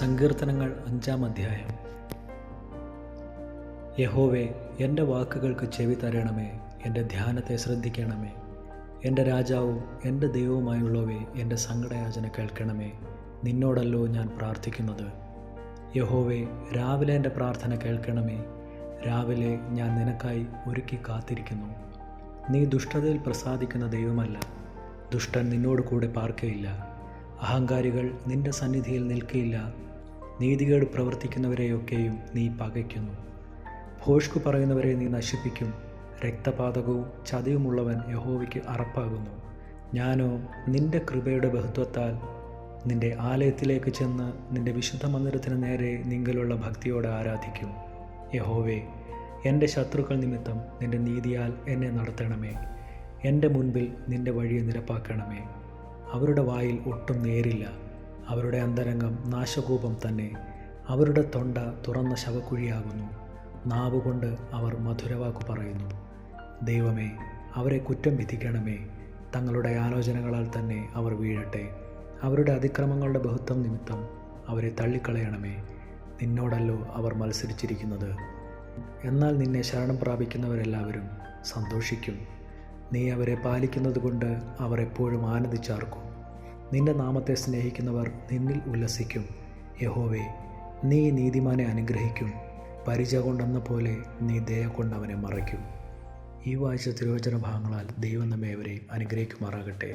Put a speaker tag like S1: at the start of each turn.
S1: സങ്കീർത്തനങ്ങൾ 5-ാം അധ്യായം. യഹോവേ, എൻ്റെ വാക്കുകൾക്ക് ചെവി തരണമേ, എൻ്റെ ധ്യാനത്തെ ശ്രദ്ധിക്കണമേ. എൻ്റെ രാജാവും എൻ്റെ ദൈവവുമായുള്ളവേ, എൻ്റെ സങ്കടയാചന കേൾക്കണമേ. നിന്നോടല്ലോ ഞാൻ പ്രാർത്ഥിക്കുന്നത്. യഹോവേ, രാവിലെ എൻ്റെ പ്രാർത്ഥന കേൾക്കണമേ. രാവിലെ ഞാൻ നിനക്കായി ഒരുക്കി കാത്തിരിക്കുന്നു. നീ ദുഷ്ടതയിൽ പ്രസാദിക്കുന്ന ദൈവമല്ല. ദുഷ്ടൻ നിന്നോട് കൂടെ പാർക്കയില്ല. അഹങ്കാരികൾ നിന്റെ സന്നിധിയിൽ നിൽക്കയില്ല. നീതികേട് പ്രവർത്തിക്കുന്നവരെയൊക്കെയും നീ പകയ്ക്കുന്നു. ഭോഷ്കു പറയുന്നവരെ നീ നശിപ്പിക്കും. രക്തപാതകവും ചതിയുമുള്ളവൻ യഹോവയ്ക്ക് അറപ്പാകുന്നു. ഞാനോ നിന്റെ കൃപയുടെ ബഹുത്വത്താൽ നിന്റെ ആലയത്തിലേക്ക് ചെന്ന് നിന്റെ വിശുദ്ധ മന്ദിരത്തിന് നേരെ നിങ്കലുള്ള ഭക്തിയോടെ ആരാധിക്കും. യഹോവേ, എൻ്റെ ശത്രുക്കൾ നിമിത്തം നിന്റെ നീതിയാൽ എന്നെ നടത്തണമേ. എൻ്റെ മുൻപിൽ നിന്റെ വഴിയെ നിരപ്പാക്കണമേ. അവരുടെ വായിൽ ഒട്ടും നേരില്ല. അവരുടെ അന്തരംഗം നാശകൂപം തന്നെ. അവരുടെ തൊണ്ട തുറന്ന ശവക്കുഴിയാകുന്നു. നാവുകൊണ്ട് അവർ മധുരവാക്കു പറയുന്നു. ദൈവമേ, അവരെ കുറ്റം വിധിക്കണമേ. തങ്ങളുടെ ആലോചനകളാൽ തന്നെ അവർ വീഴട്ടെ. അവരുടെ അതിക്രമങ്ങളുടെ ബഹുത്വം നിമിത്തം അവരെ തള്ളിക്കളയണമേ. നിന്നോടല്ലോ അവർ മത്സരിച്ചിരിക്കുന്നത്. എന്നാൽ നിന്നെ ശരണം പ്രാപിക്കുന്നവരെല്ലാവരും സന്തോഷിക്കും. നീ അവരെ പാലിക്കുന്നത് കൊണ്ട് അവർ എപ്പോഴും ആനന്ദിച്ചാർക്കും. നിന്റെ നാമത്തെ സ്നേഹിക്കുന്നവർ നിന്നിൽ ഉല്ലസിക്കും. യഹോവേ, നീ നീതിമാനെ അനുഗ്രഹിക്കും. പരിച കൊണ്ടെന്ന പോലെ നീ ദയ കൊണ്ട് അവനെ മറയ്ക്കും. ഈ വായിച്ച തിരുവചന ഭാഗങ്ങളാൽ ദൈവം നമ്മെ അവരെ അനുഗ്രഹിക്കുമാറാകട്ടെ.